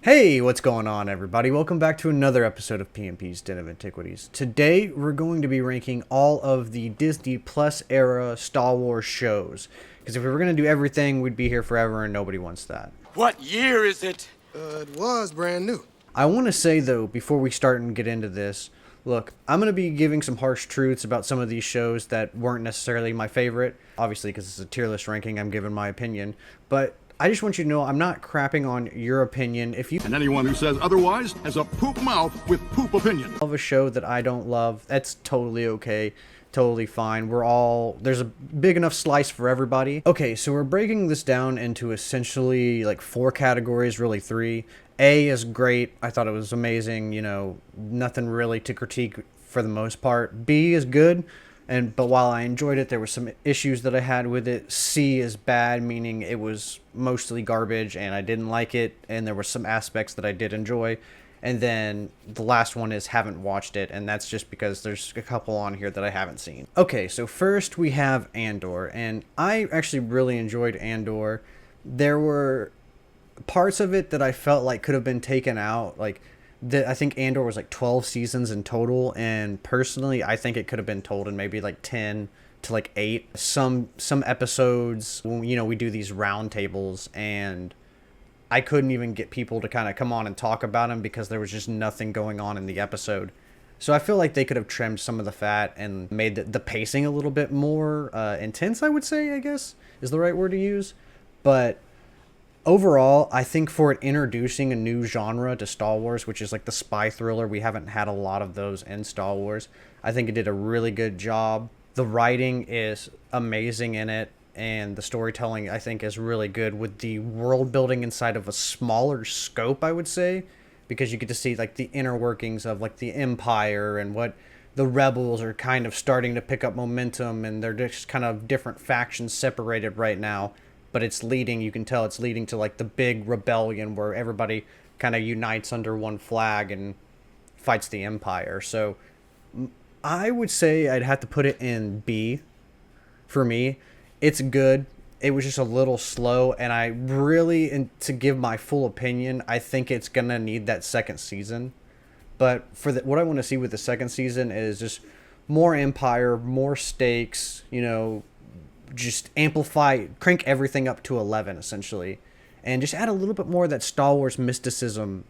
Hey, what's going on, everybody? Welcome back to another episode of PMP's Den of Antiquities. Today, we're going to be ranking all of the Disney Plus era Star Wars shows. Because if we were going to do everything, we'd be here forever, and nobody wants that. What year is it? It was brand new. I want to say, though, before we start and get into this, look, I'm going to be giving some harsh truths about some of these shows that weren't necessarily my favorite. Obviously, because it's a tier list ranking, I'm giving my opinion. But I just want you to know I'm not crapping on your opinion. If you And anyone who says otherwise has a poop mouth with poop opinion. love a show that I don't love, that's totally okay. Totally fine. There's a big enough slice for everybody. Okay, so we're breaking this down into essentially like 4 categories, really 3. A is great. I thought it was amazing. Nothing really to critique for the most part. B is good. But while I enjoyed it, there were some issues that I had with it. C is bad, meaning it was mostly garbage and I didn't like it. And there were some aspects that I did enjoy. And then the last one is haven't watched it. And that's just because there's a couple on here that I haven't seen. Okay, so first we have Andor. And I actually really enjoyed Andor. There were parts of it that I felt like could have been taken out. I think Andor was like 12 seasons in total, and personally I think it could have been told in maybe like 10 to like 8. Some episodes, we do these round tables, and I couldn't even get people to kind of come on and talk about them because there was just nothing going on in the episode. So I feel like they could have trimmed some of the fat and made the pacing a little bit more intense, I would say, I guess is the right word to use. But overall, I think for it introducing a new genre to Star Wars, which is like the spy thriller, we haven't had a lot of those in Star Wars. I think it did a really good job. The writing is amazing in it, and the storytelling, I think, is really good with the world building inside of a smaller scope, I would say, because you get to see like the inner workings of like the Empire and what the rebels are kind of starting to pick up momentum, and they're just kind of different factions separated right now. But you can tell it's leading to like the big rebellion where everybody kind of unites under one flag and fights the Empire. So I would say I'd have to put it in B for me. It's good. It was just a little slow, and I really, to give my full opinion, I think it's going to need that second season. But what I want to see with the second season is just more Empire, more stakes, just crank everything up to 11 essentially, and just add a little bit more of that Star Wars mysticism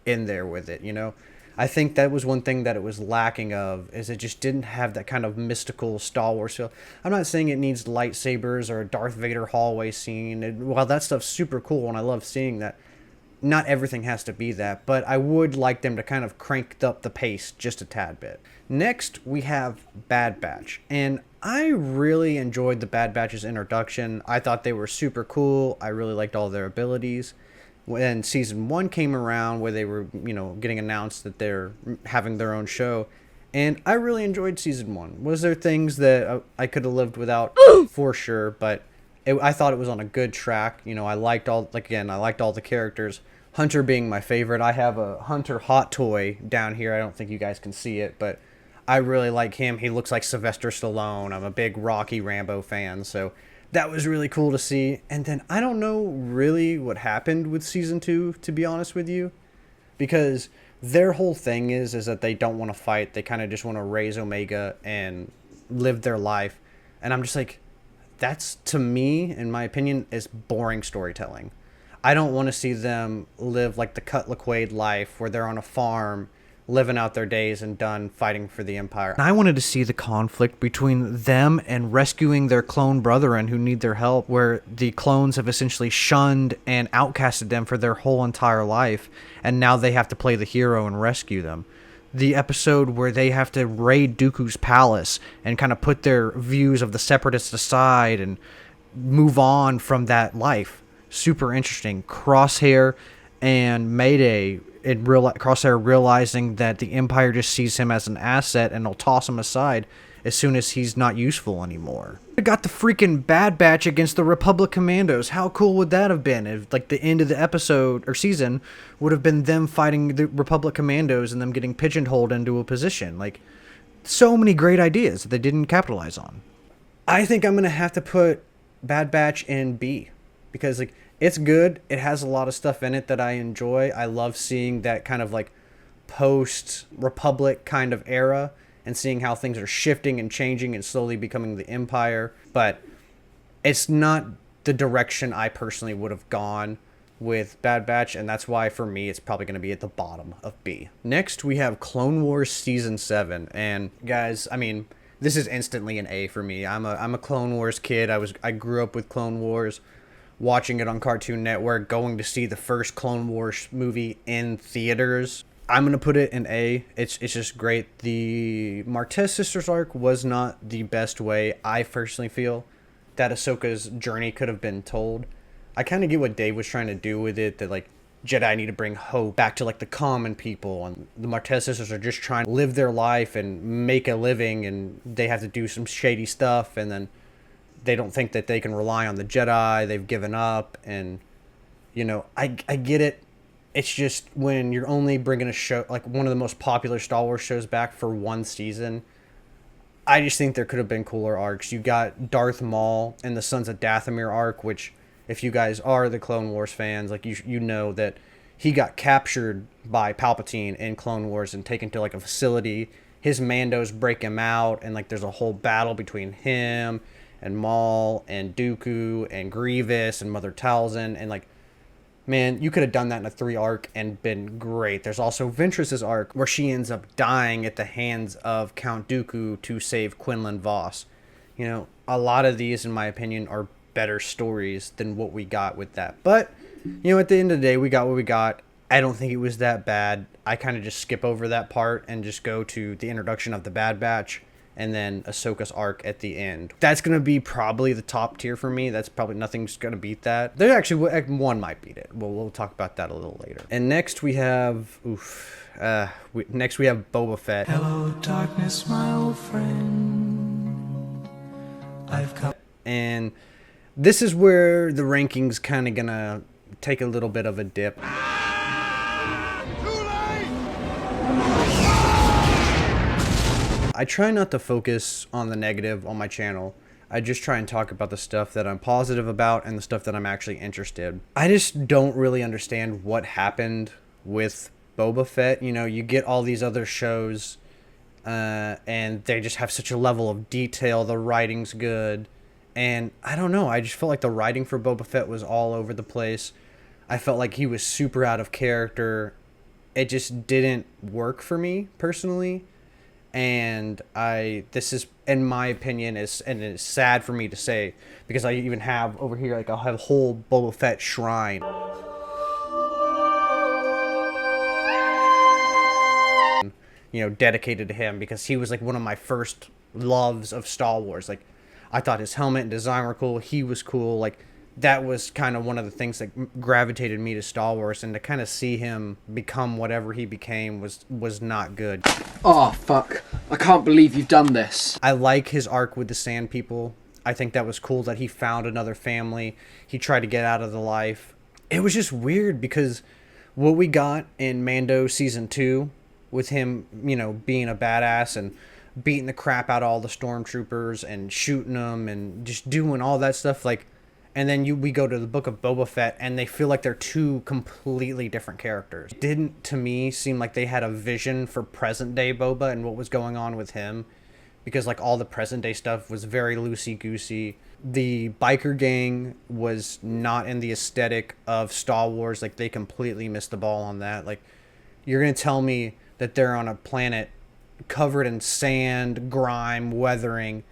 in there with it. I think that was one thing that it was lacking of, is it just didn't have that kind of mystical Star Wars feel. I'm not saying it needs lightsabers or a Darth Vader hallway scene. While that stuff's super cool and I love seeing that, not everything has to be that, but I would like them to kind of crank up the pace just a tad bit. Next, we have Bad Batch, and I really enjoyed the Bad Batch's introduction. I thought they were super cool. I really liked all their abilities. When season 1 came around, where they were, getting announced that they're having their own show, and I really enjoyed season 1. Was there things that I could have lived without? For sure, but I thought it was on a good track. I liked all the characters. Hunter being my favorite. I have a Hunter hot toy down here. I don't think you guys can see it, but I really like him. He looks like Sylvester Stallone. I'm a big Rocky Rambo fan, so that was really cool to see. And then I don't know really what happened with season 2, to be honest with you, because their whole thing is that they don't want to fight. They kind of just want to raise Omega and live their life. And I'm just like, that's, to me, in my opinion, is boring storytelling. I don't want to see them live like the Cut Lawquane life where they're on a farm living out their days and done fighting for the Empire. And I wanted to see the conflict between them and rescuing their clone brethren who need their help, where the clones have essentially shunned and outcasted them for their whole entire life, and now they have to play the hero and rescue them. The episode where they have to raid Dooku's palace and kind of put their views of the Separatists aside and move on from that life. Super interesting. Crosshair and Mayday, Crosshair realizing that the Empire just sees him as an asset and will toss him aside as soon as he's not useful anymore. We got the freaking Bad Batch against the Republic Commandos. How cool would that have been if, like, the end of the episode or season would have been them fighting the Republic Commandos and them getting pigeonholed into a position? Like, so many great ideas that they didn't capitalize on. I think I'm going to have to put Bad Batch in B, because, like, It's good. It has a lot of stuff in it that I enjoy. I love seeing that kind of like post-Republic kind of era and seeing how things are shifting and changing and slowly becoming the Empire. But it's not the direction I personally would have gone with Bad Batch, and that's why for me it's probably going to be at the bottom of B. Next we have Clone Wars Season 7, and guys, I mean, this is instantly an A for me. I'm a Clone Wars kid. I grew up with Clone Wars, watching it on Cartoon Network, going to see the first Clone Wars movie in theaters. I'm going to put it in A. It's just great. The Martez Sisters arc was not the best way, I personally feel, that Ahsoka's journey could have been told. I kind of get what Dave was trying to do with it, that like Jedi need to bring hope back to like the common people, and the Martez Sisters are just trying to live their life and make a living, and they have to do some shady stuff, and then they don't think that they can rely on the Jedi. They've given up, and you know, I get it. It's just when you're only bringing a show, like one of the most popular Star Wars shows, back for one season, I just think there could have been cooler arcs. You got Darth Maul and the Sons of Dathomir arc, which, if you guys are the Clone Wars fans, like you know that he got captured by Palpatine in Clone Wars and taken to like a facility. His Mandos break him out, and like there's a whole battle between him and Maul and Dooku and Grievous and Mother Talzin, and like, man, you could have done that in a 3 arc and been great. There's also Ventress's arc, where she ends up dying at the hands of Count Dooku to save Quinlan Vos. You know, a lot of these, in my opinion, are better stories than what we got with that. But, you know, at the end of the day, we got what we got. I don't think it was that bad. I kind of just skip over that part and just go to the introduction of the Bad Batch and then Ahsoka's arc at the end. That's going to be probably the top tier for me. That's probably, nothing's going to beat that. There actually, one might beat it. We'll talk about that a little later. And next we have, next we have Boba Fett. Hello, darkness, my old friend. I've come. And this is where the ranking's kind of going to take a little bit of a dip. I try not to focus on the negative on my channel. I just try and talk about the stuff that I'm positive about and the stuff that I'm actually interested. I just don't really understand what happened with Boba Fett. You know, you get all these other shows, and they just have such a level of detail. The writing's good. And I don't know, I just felt like the writing for Boba Fett was all over the place. I felt like he was super out of character. It just didn't work for me personally. And this is, in my opinion, and it's sad for me to say, because I even have over here, like, I'll have a whole Boba Fett shrine, you know, dedicated to him, because he was like one of my first loves of Star Wars. Like, I thought his helmet and design were cool. He was cool. Like, that was kind of one of the things that gravitated me to Star Wars, and to kind of see him become whatever he became was not good. Oh, fuck. I can't believe you've done this. I like his arc with the Sand People. I think that was cool that he found another family. He tried to get out of the life. It was just weird because what we got in Mando Season 2 with him, you know, being a badass and beating the crap out of all the stormtroopers and shooting them and just doing all that stuff, like, and then we go to the book of Boba Fett, and they feel like they're two completely different characters. It didn't, to me, seem like they had a vision for present-day Boba and what was going on with him, because, like, all the present-day stuff was very loosey-goosey. The biker gang was not in the aesthetic of Star Wars. Like, they completely missed the ball on that. Like, you're going to tell me that they're on a planet covered in sand, grime, weathering,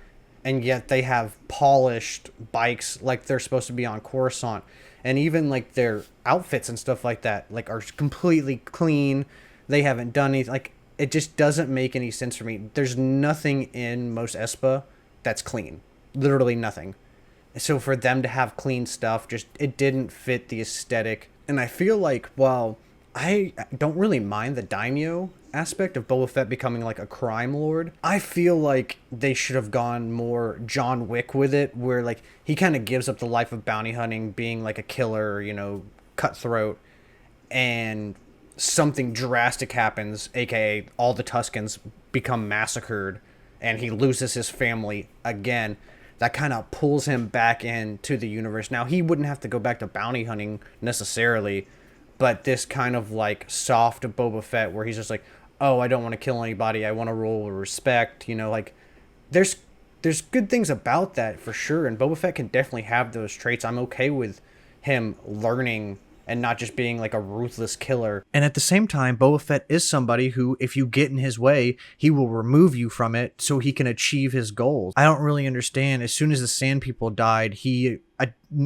and yet they have polished bikes like they're supposed to be on Coruscant. And even like their outfits and stuff like that, like, are completely clean. They haven't done anything. Like, it just doesn't make any sense for me. There's nothing in Mos Espa that's clean. Literally nothing. So for them to have clean stuff, just, it didn't fit the aesthetic. And I feel like, while I don't really mind the daimyo aspect of Boba Fett becoming like a crime lord, I feel like they should have gone more John Wick with it, where like he kind of gives up the life of bounty hunting, being like a killer, you know, cutthroat, and something drastic happens, aka all the Tuskens become massacred, and he loses his family again. that kind of pulls him back into the universe. Now, he wouldn't have to go back to bounty hunting necessarily, but this kind of like soft Boba Fett where he's just like, oh, I don't want to kill anybody. I want to rule with respect. You know, like there's good things about that for sure. And Boba Fett can definitely have those traits. I'm okay with him learning and not just being like a ruthless killer. And at the same time, Boba Fett is somebody who, if you get in his way, he will remove you from it so he can achieve his goals. I don't really understand. As soon as the Sand People died, he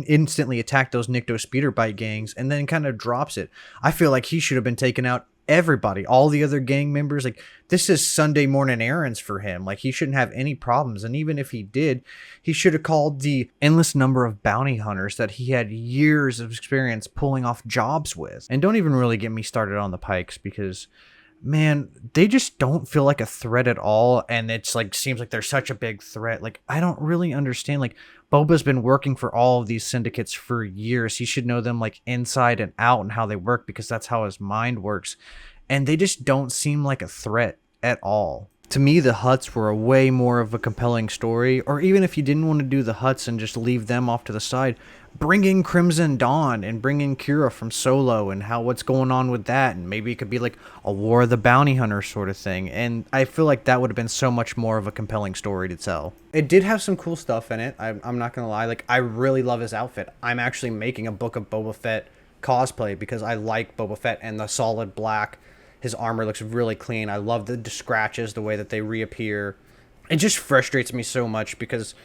instantly attacked those Nikto speeder bike gangs and then kind of drops it. I feel like he should have been taken out everybody, all the other gang members. Like, this is Sunday morning errands for him. Like, he shouldn't have any problems. And even if he did, he should have called the endless number of bounty hunters that he had years of experience pulling off jobs with. And don't even really get me started on the Pikes, because man, they just don't feel like a threat at all. And it's like, seems like they're such a big threat. Like, I don't really understand. Like, Boba's been working for all of these syndicates for years. He should know them like inside and out and how they work, because that's how his mind works. And they just don't seem like a threat at all. To me, the Hutts were a way more of a compelling story. Or even if you didn't want to do the Hutts and just leave them off to the side, bring in Crimson Dawn and bring in Kira from Solo and what's going on with that. And maybe it could be like a War of the Bounty Hunter sort of thing. And I feel like that would have been so much more of a compelling story to tell. It did have some cool stuff in it. I'm not going to lie. Like, I really love his outfit. I'm actually making a Book of Boba Fett cosplay because I like Boba Fett and the solid black. His armor looks really clean. I love the scratches, the way that they reappear. It just frustrates me so much because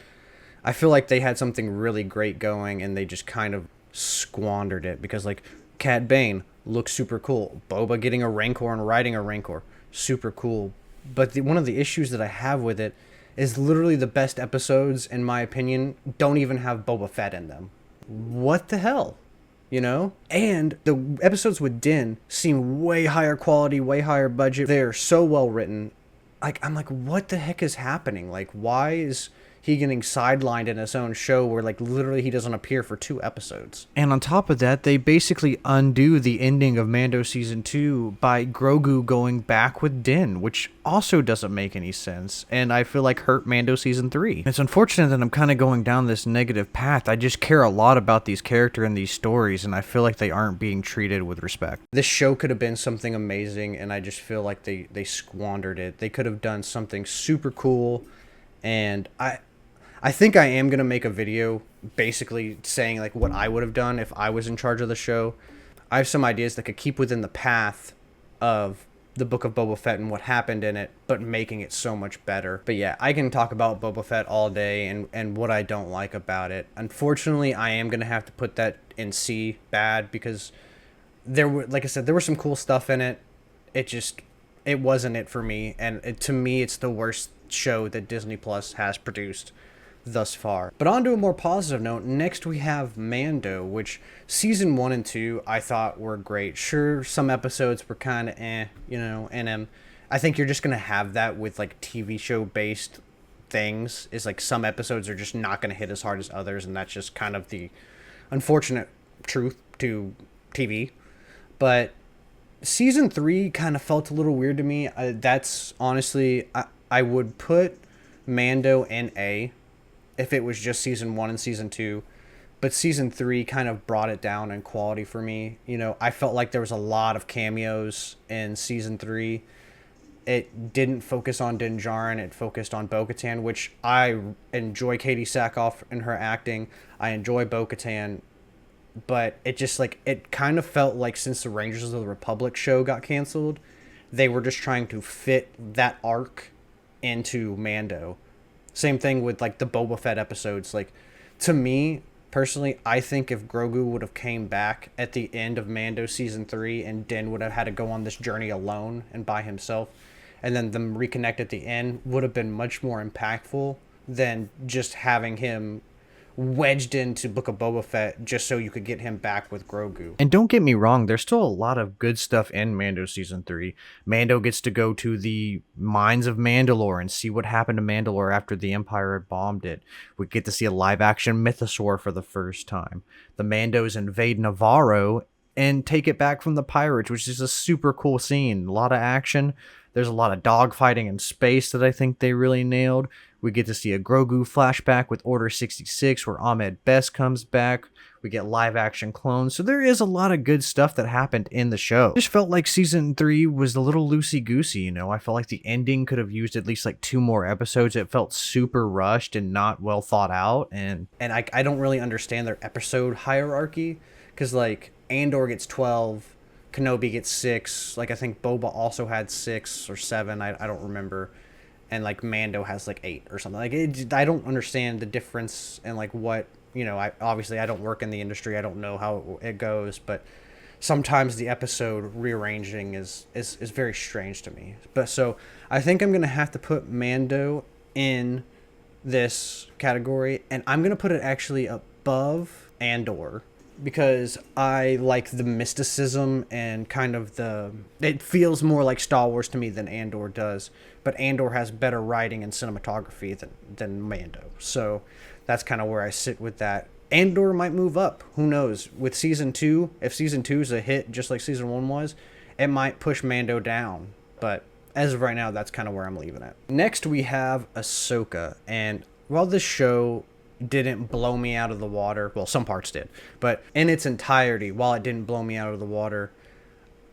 I feel like they had something really great going and they just kind of squandered it. Because, like, Cad Bane looks super cool. Boba getting a Rancor and riding a Rancor, super cool. But one of the issues that I have with it is literally the best episodes, in my opinion, don't even have Boba Fett in them. What the hell? You know? And the episodes with Din seem way higher quality, way higher budget. They're so well written. Like, I'm like, what the heck is happening? Like, why is he getting sidelined in his own show where, like, literally he doesn't appear for 2 episodes? And on top of that, they basically undo the ending of Mando Season 2 by Grogu going back with Din, which also doesn't make any sense, and I feel like hurt Mando Season 3. It's unfortunate that I'm kind of going down this negative path. I just care a lot about these characters and these stories, and I feel like they aren't being treated with respect. This show could have been something amazing, and I just feel like they squandered it. They could have done something super cool, and I think I am going to make a video basically saying like what I would have done if I was in charge of the show. I have some ideas that could keep within the path of the Book of Boba Fett and what happened in it, but making it so much better. But yeah, I can talk about Boba Fett all day and what I don't like about it. Unfortunately, I am going to have to put that in C, bad, because there were, like I said, there was some cool stuff in it. It wasn't it for me. And to me, it's the worst show that Disney Plus has produced thus far. But on to a more positive note, next we have Mando, which season 1 and 2 I thought were great. Sure, some episodes were kind of and I think you're just gonna have that with like TV show based things, is like some episodes are just not gonna hit as hard as others, and that's just kind of the unfortunate truth to TV. But season 3 kind of felt a little weird to me. That's honestly, I would put Mando in A if it was just season 1 and season 2, but season 3 kind of brought it down in quality for me. You know, I felt like there was a lot of cameos in season 3. It didn't focus on Din Djarin, it focused on Bo-Katan, which I enjoy Katie Sackhoff and her acting. I enjoy Bo-Katan, but it just like, it kind of felt like since the Rangers of the Republic show got canceled, they were just trying to fit that arc into Mando. Same thing with like the Boba Fett episodes. Like, to me personally, I think if Grogu would have came back at the end of Mando season 3 and Din would have had to go on this journey alone and by himself, and then them reconnect at the end, would have been much more impactful than just having him wedged into Book of Boba Fett just so you could get him back with Grogu. And don't get me wrong, there's still a lot of good stuff in Mando Season 3. Mando gets to go to the mines of Mandalore and see what happened to Mandalore after the Empire had bombed it. We get to see a live-action mythosaur for the first time. The Mandos invade Navarro and take it back from the pirates, which is a super cool scene. A lot of action. There's a lot of dogfighting in space that I think they really nailed. We get to see a Grogu flashback with Order 66 where Ahmed Best comes back. We get live action clones. So there is a lot of good stuff that happened in the show. I just felt like season 3 was a little loosey-goosey, you know. I felt like the ending could have used at least like 2 more episodes. It felt super rushed and not well thought out. And I don't really understand their episode hierarchy. Because like Andor gets 12, Kenobi gets 6. Like I think Boba also had 6 or 7. I don't remember. And like Mando has like 8 or something. Like I don't understand the difference and like what, you know, I don't work in the industry. I don't know how it goes, but sometimes the episode rearranging is very strange to me. But so I think I'm going to have to put Mando in this category, and I'm going to put it actually above Andor because I like the mysticism and kind of it feels more like Star Wars to me than Andor does, but Andor has better writing and cinematography than Mando. So that's kind of where I sit with that. Andor might move up. Who knows? With season 2, if season 2 is a hit just like season 1 was, it might push Mando down. But as of right now, that's kind of where I'm leaving it. Next, we have Ahsoka. And while this show didn't blow me out of the water, well, some parts did, but in its entirety, while it didn't blow me out of the water,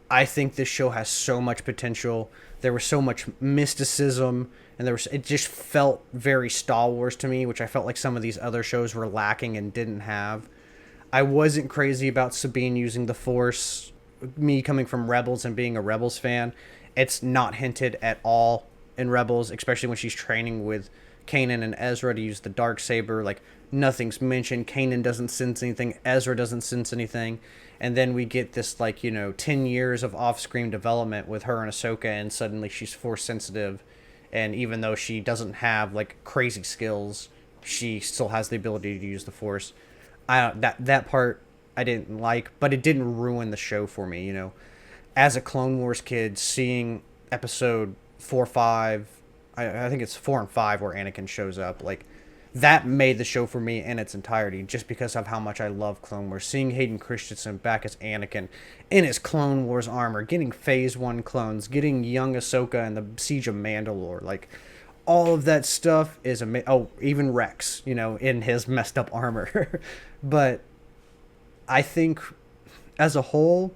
I think this show has so much potential. There was so much mysticism, and it just felt very Star Wars to me, which I felt like some of these other shows were lacking and didn't have. I wasn't crazy about Sabine using the Force. Me coming from Rebels and being a Rebels fan, it's not hinted at all in Rebels, especially when she's training with Kanan and Ezra to use the Darksaber. Like, nothing's mentioned. Kanan doesn't sense anything. Ezra doesn't sense anything. And then we get this, 10 years of off-screen development with her and Ahsoka, and suddenly she's Force sensitive. And even though she doesn't have, crazy skills, she still has the ability to use the Force. That part I didn't like, but it didn't ruin the show for me, you know. As a Clone Wars kid, seeing episode 4, 5, I think it's 4 and 5 where Anakin shows up, that made the show for me in its entirety, just because of how much I love Clone Wars. Seeing Hayden Christensen back as Anakin in his Clone Wars armor, getting Phase 1 clones, getting young Ahsoka and the Siege of Mandalore, all of that stuff is amazing. Oh, even Rex, in his messed up armor. But I think, as a whole,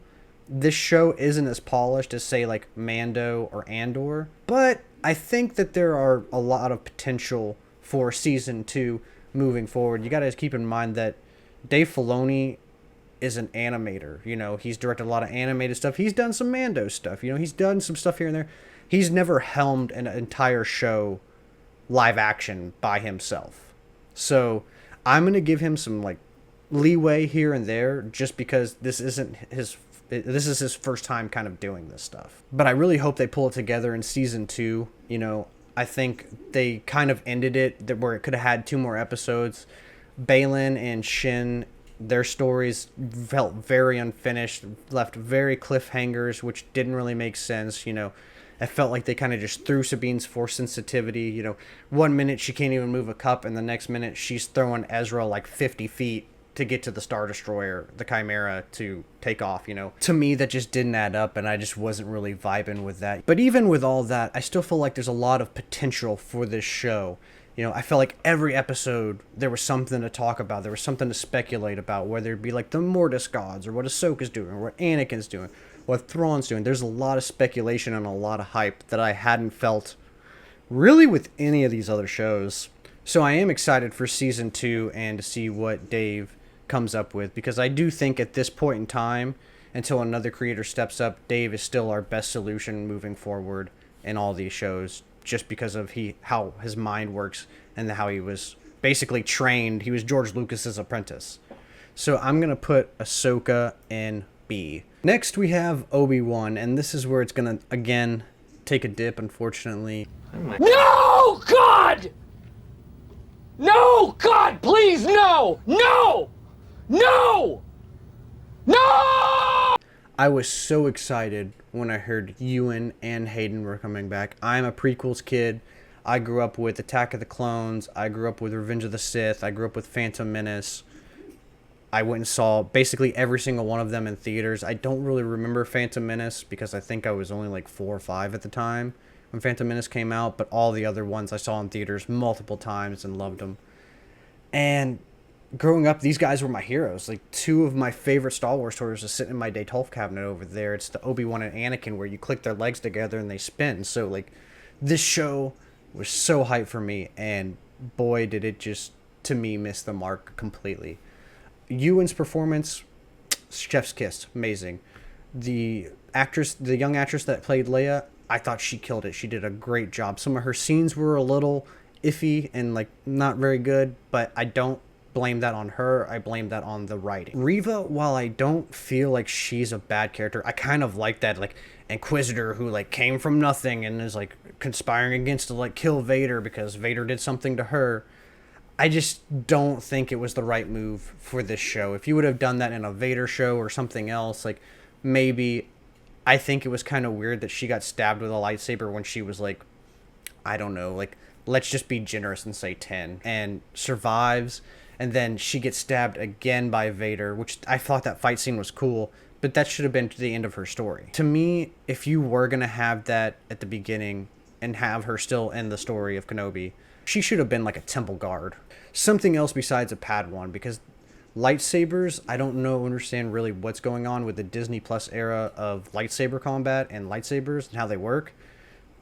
this show isn't as polished as, say, Mando or Andor. But I think that there are a lot of potential for season 2 moving forward. You got to keep in mind that Dave Filoni is an animator. He's directed a lot of animated stuff. He's done some Mando stuff. He's done some stuff here and there. He's never helmed an entire show live action by himself. So I'm going to give him some leeway here and there, just because this is his first time kind of doing this stuff. But I really hope they pull it together in season 2. I think they kind of ended it where it could have had 2 more episodes. Baylan and Shin, their stories felt very unfinished, left very cliffhangers, which didn't really make sense. It felt like they kind of just threw Sabine's Force sensitivity. 1 minute she can't even move a cup, and the next minute she's throwing Ezra 50 feet to get to the Star Destroyer, the Chimera, to take off, To me, that just didn't add up, and I just wasn't really vibing with that. But even with all that, I still feel like there's a lot of potential for this show. I felt like every episode, there was something to talk about. There was something to speculate about, whether it be the Mortis gods, or what Ahsoka's doing, or what Anakin's doing, what Thrawn's doing. There's a lot of speculation and a lot of hype that I hadn't felt really with any of these other shows. So I am excited for season 2 and to see what Dave comes up with, because I do think at this point in time, until another creator steps up, Dave is still our best solution moving forward in all these shows, just because of how his mind works and how he was basically trained. He was George Lucas's apprentice. So I'm going to put Ahsoka in B. Next we have Obi-Wan, and this is where it's going to, again, take a dip, unfortunately. No, God! No, God, please, no! No! No! No! I was so excited when I heard Ewan and Hayden were coming back. I'm a prequels kid. I grew up with Attack of the Clones. I grew up with Revenge of the Sith. I grew up with Phantom Menace. I went and saw basically every single one of them in theaters. I don't really remember Phantom Menace because I think I was only 4 or 5 at the time when Phantom Menace came out, but all the other ones I saw in theaters multiple times and loved them. And growing up, these guys were my heroes. Like, two of my favorite Star Wars stories are sitting in my day 12 cabinet over there. It's the Obi-Wan and Anakin where you click their legs together and they spin. So, like, this show was so hyped for me, and boy, did it just, to me, miss the mark completely. Ewan's performance, chef's kiss, amazing. The young actress that played Leia, I thought she killed it. She did a great job. Some of her scenes were a little iffy and, like, not very good, but I don't blame that on her. I blame that on the writing. Reva, while I don't feel like she's a bad character, I kind of like that, like, Inquisitor who, like, came from nothing and is, like, conspiring against to, like, kill Vader because Vader did something to her. I just don't think it was the right move for this show. If you would have done that in a Vader show or something else, like, maybe. I think it was kind of weird that she got stabbed with a lightsaber when she was, like, I don't know, like, let's just be generous and say 10, and survives, and then she gets stabbed again by Vader, which I thought that fight scene was cool, but that should have been to the end of her story. To me, if you were going to have that at the beginning and have her still in the story of Kenobi, she should have been like a temple guard. Something else besides a Padawan, because lightsabers, I don't understand really what's going on with the Disney Plus era of lightsaber combat and lightsabers and how they work,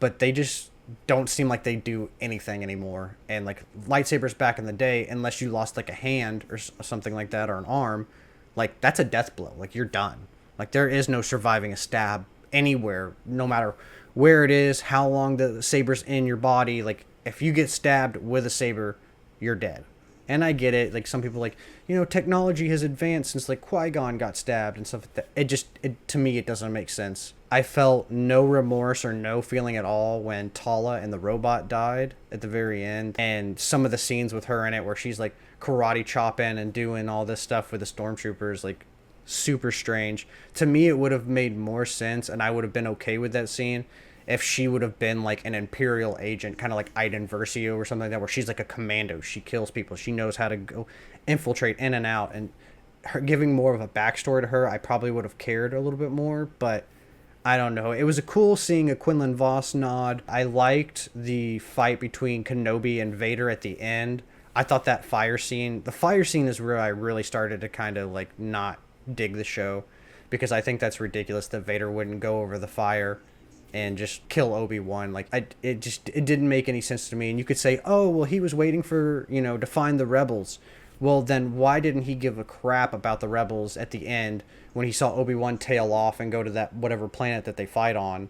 but they just don't seem like they do anything anymore. And like lightsabers back in the day, unless you lost like a hand or something like that or an arm, like that's a death blow. Like you're done. Like there is no surviving a stab anywhere, no matter where it is, how long the saber's in your body. Like if you get stabbed with a saber, you're dead. And I get it, like some people like, technology has advanced since like Qui-Gon got stabbed and stuff like that. To me, it doesn't make sense. I felt no remorse or no feeling at all when Tala and the robot died at the very end. And some of the scenes with her in it where she's like karate chopping and doing all this stuff with the stormtroopers, like super strange. To me, it would have made more sense and I would have been okay with that scene if she would have been like an Imperial agent, kind of like Iden Versio or something like that, where she's like a commando. She kills people. She knows how to go infiltrate in and out. And her giving more of a backstory to her, I probably would have cared a little bit more. But I don't know. It was a cool seeing a Quinlan Vos nod. I liked the fight between Kenobi and Vader at the end. I thought the fire scene is where I really started to kind of like not dig the show, because I think that's ridiculous that Vader wouldn't go over the fire and just kill Obi-Wan. Like it didn't make any sense to me. And you could say, oh, well, he was waiting for, to find the rebels. Well, then why didn't he give a crap about the rebels at the end when he saw Obi-Wan tail off and go to that whatever planet that they fight on?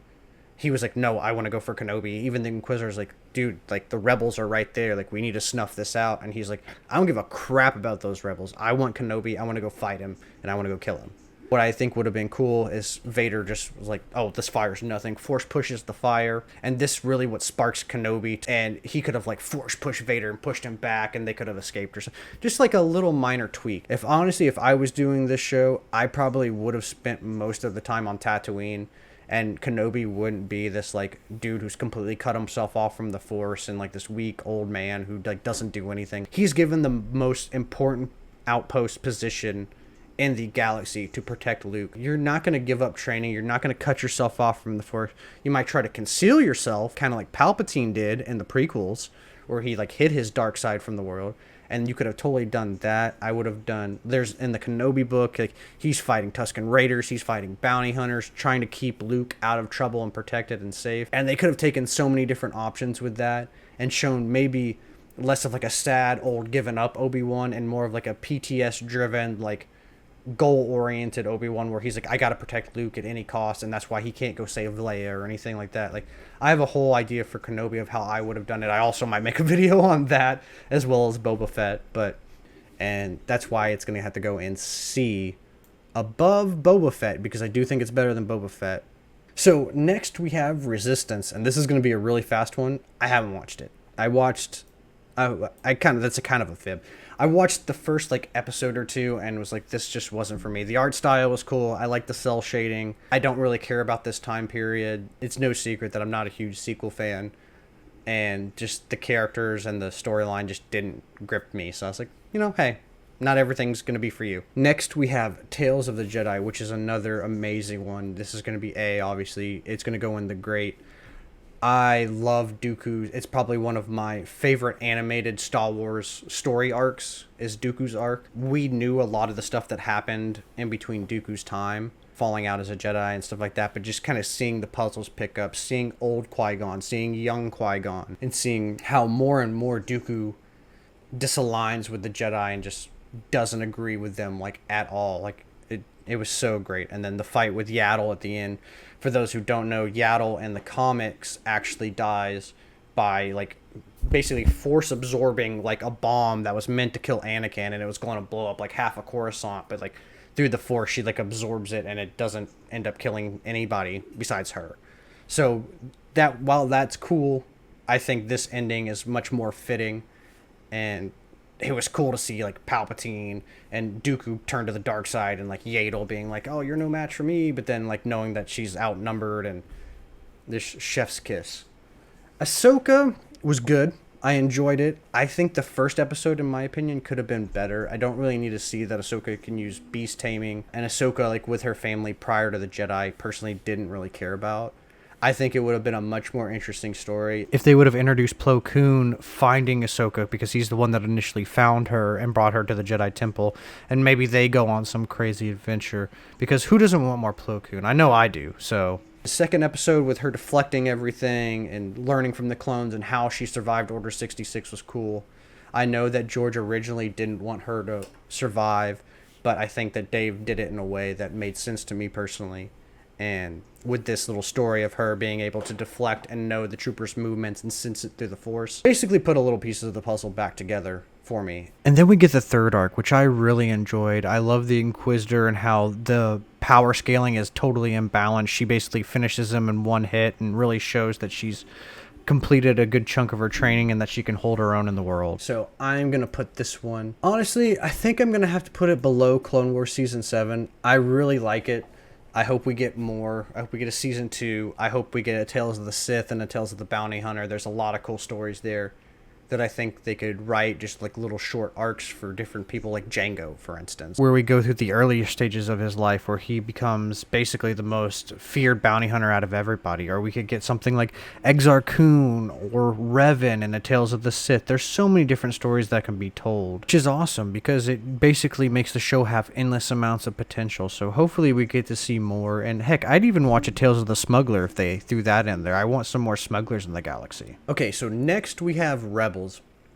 He was like, no, I want to go for Kenobi. Even the Inquisitor's like, dude, like the rebels are right there. Like we need to snuff this out. And he's like, I don't give a crap about those rebels. I want Kenobi. I want to go fight him and I want to go kill him. What I think would have been cool is Vader just was like, oh, this fire's nothing. Force pushes the fire. And this really what sparks Kenobi. And he could have like force pushed Vader and pushed him back and they could have escaped or something. Just like a little minor tweak. If I was doing this show, I probably would have spent most of the time on Tatooine. And Kenobi wouldn't be this like dude who's completely cut himself off from the Force and like this weak old man who like doesn't do anything. He's given the most important outpost position in the galaxy to protect Luke. You're not going to give up training. You're not going to cut yourself off from the Force. You might try to conceal yourself, kind of like Palpatine did in the prequels, where he like hid his dark side from the world. And you could have totally done that. I would have done. There's in the Kenobi book, like he's fighting Tusken Raiders, he's fighting bounty hunters, trying to keep Luke out of trouble and protected and safe. And they could have taken so many different options with that and shown maybe less of like a sad old given up Obi-Wan and more of like a PTS driven like goal-oriented Obi-Wan where he's like, I gotta protect Luke at any cost, and that's why he can't go save Leia or anything like that. Like, I have a whole idea for Kenobi of how I would have done it. I also might make a video on that, as well as Boba Fett, and that's why it's gonna have to go in C above Boba Fett, because I do think it's better than Boba Fett. So, next we have Resistance, and this is gonna be a really fast one. I haven't watched it. That's a kind of a fib. I watched the first like episode or two and was like, this just wasn't for me. The art style was cool. I like the cell shading. I don't really care about this time period. It's no secret that I'm not a huge sequel fan, and just the characters and the storyline just didn't grip me. So I was like, hey, not everything's going to be for you. Next, we have Tales of the Jedi, which is another amazing one. This is going to be A, obviously. It's going to go in the great. I love Dooku. It's probably one of my favorite animated Star Wars story arcs is Dooku's arc. We knew a lot of the stuff that happened in between Dooku's time, falling out as a Jedi and stuff like that, but just kind of seeing the puzzles pick up, seeing old Qui-Gon, seeing young Qui-Gon, and seeing how more and more Dooku disaligns with the Jedi and just doesn't agree with them, like, at all. Like, it was so great. And then the fight with Yaddle at the end. For those who don't know, Yaddle in the comics actually dies by, like, basically force absorbing, like, a bomb that was meant to kill Anakin, and it was going to blow up, like, half of Coruscant, but, like, through the force, she, like, absorbs it, and it doesn't end up killing anybody besides her. So, that while that's cool, I think this ending is much more fitting, and it was cool to see, like, Palpatine and Dooku turn to the dark side, and, like, Yaddle being like, oh, you're no match for me, but then, like, knowing that she's outnumbered, and this chef's kiss. Ahsoka was good. I enjoyed it. I think the first episode, in my opinion, could have been better. I don't really need to see that Ahsoka can use beast taming, and Ahsoka, like, with her family prior to the Jedi, personally didn't really care about. I think it would have been a much more interesting story if they would have introduced Plo Koon finding Ahsoka, because he's the one that initially found her and brought her to the Jedi Temple, and maybe they go on some crazy adventure, because who doesn't want more Plo Koon? I know I do. So the second episode with her deflecting everything and learning from the clones and how she survived Order 66 was cool. I know that George originally didn't want her to survive, but I think that Dave did it in a way that made sense to me personally. And with this little story of her being able to deflect and know the troopers' movements and sense it through the Force, basically put a little pieces of the puzzle back together for me. And then we get the third arc, which I really enjoyed. I love the Inquisitor and how the power scaling is totally imbalanced. She basically finishes him in one hit and really shows that she's completed a good chunk of her training and that she can hold her own in the world. So I'm going to put this one, honestly, I think I'm going to have to put it below Clone Wars Season 7. I really like it. I hope we get more. I hope we get a season 2. I hope we get a Tales of the Sith and a Tales of the Bounty Hunter. There's a lot of cool stories there that I think they could write, just like little short arcs for different people, like Django, for instance, where we go through the earlier stages of his life where he becomes basically the most feared bounty hunter out of everybody. Or we could get something like Exar Kun or Revan in the Tales of the Sith. There's so many different stories that can be told, which is awesome because it basically makes the show have endless amounts of potential. So hopefully we get to see more. And heck, I'd even watch a Tales of the Smuggler if they threw that in there. I want some more smugglers in the galaxy. Okay, so next we have Rebels.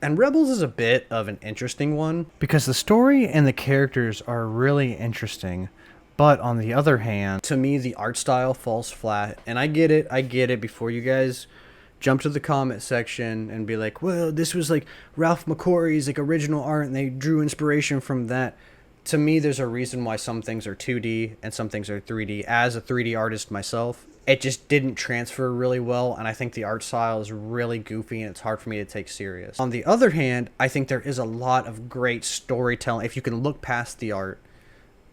And Rebels is a bit of an interesting one because the story and the characters are really interesting, but on the other hand, to me the art style falls flat. And I get it before you guys jump to the comment section and be like, well, this was like Ralph McQuarrie's like original art and they drew inspiration from that. To me, there's a reason why some things are 2D and some things are 3D. As a 3D artist myself, it just didn't transfer really well, and I think the art style is really goofy and it's hard for me to take serious. On the other hand, I think there is a lot of great storytelling if you can look past the art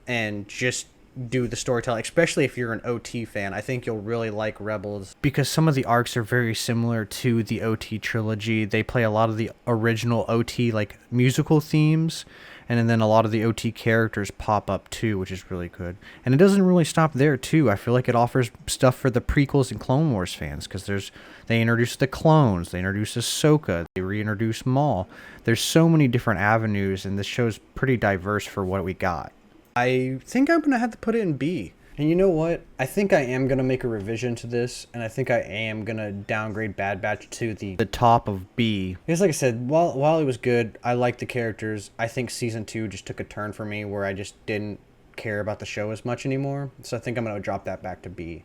and just do the storytelling, especially if you're an OT fan. I think you'll really like Rebels because some of the arcs are very similar to the OT trilogy. They play a lot of the original OT like musical themes, and then a lot of the OT characters pop up too, which is really good. And it doesn't really stop there too. I feel like it offers stuff for the prequels and Clone Wars fans because they introduce the clones, they introduce Ahsoka, they reintroduce Maul. There's so many different avenues, and this show's pretty diverse for what we got. I think I'm gonna have to put it in B. And you know what? I think I am going to make a revision to this, and I think I am going to downgrade Bad Batch to the top of B. Because like I said, while it was good, I liked the characters. I think Season 2 just took a turn for me where I just didn't care about the show as much anymore. So I think I'm going to drop that back to B.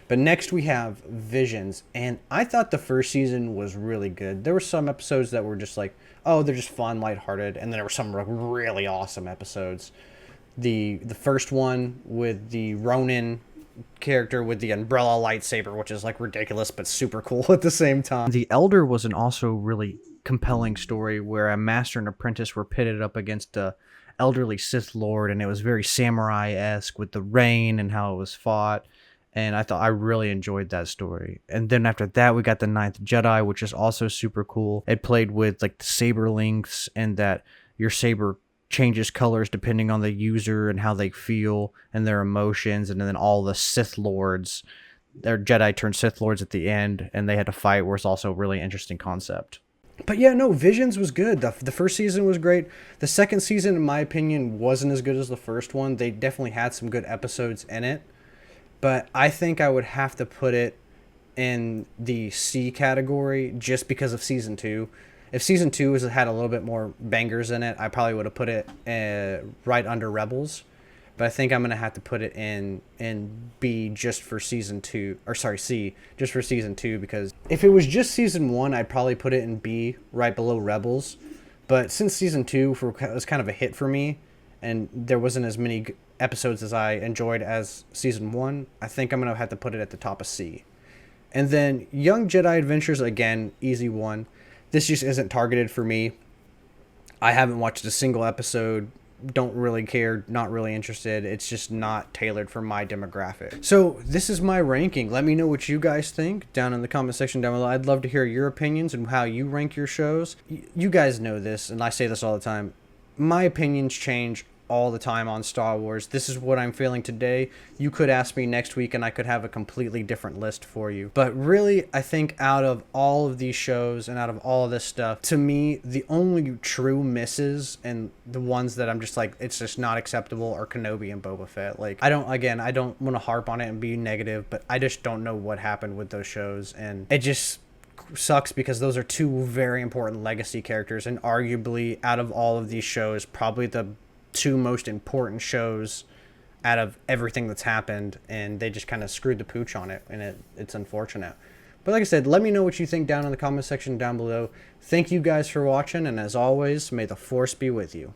But next we have Visions, and I thought the first season was really good. There were some episodes that were just like, oh, they're just fun, lighthearted, and then there were some really awesome episodes. The first one with the Ronin character with the umbrella lightsaber, which is like ridiculous but super cool at the same time. The Elder was an also really compelling story where a master and apprentice were pitted up against a elderly Sith Lord, and it was very samurai-esque with the rain and how it was fought. And I really enjoyed that story. And then after that, we got the Ninth Jedi, which is also super cool. It played with like the saber lengths and that your saber changes colors depending on the user and how they feel and their emotions. And then all the Sith Lords their Jedi turned Sith Lords at the end, and they had to fight, was also a really interesting concept. But yeah, no, Visions was good. The first season was great. The second season, in my opinion, wasn't as good as the first one. They definitely had some good episodes in it. But I think I would have to put it in the C category just because of season 2. If season 2 had a little bit more bangers in it, I probably would have put it right under Rebels. But I think I'm going to have to put it in B just for season 2, or sorry, C, just for season 2, because if it was just season 1, I'd probably put it in B right below Rebels. But since season 2 was kind of a hit for me, and there wasn't as many episodes as I enjoyed as season 1, I think I'm going to have to put it at the top of C. And then Young Jedi Adventures, again, easy one. This just isn't targeted for me. I haven't watched a single episode. Don't really care, not really interested. It's just not tailored for my demographic. So this is my ranking. Let me know what you guys think down in the comment section down below. I'd love to hear your opinions and how you rank your shows. You guys know this, and I say this all the time. My opinions change all the time on Star Wars. This is what I'm feeling today. You could ask me next week and I could have a completely different list for you. But really, I think out of all of these shows and out of all of this stuff, to me, the only true misses and the ones that I'm just like, it's just not acceptable are Kenobi and Boba Fett. Like, I don't want to harp on it and be negative, but I just don't know what happened with those shows. And it just sucks because those are two very important legacy characters, and arguably out of all of these shows, probably the two most important shows out of everything that's happened, and they just kind of screwed the pooch on it, and it's unfortunate. But like I said, let me know what you think down in the comment section down below. Thank you guys for watching, and as always, may the Force be with you.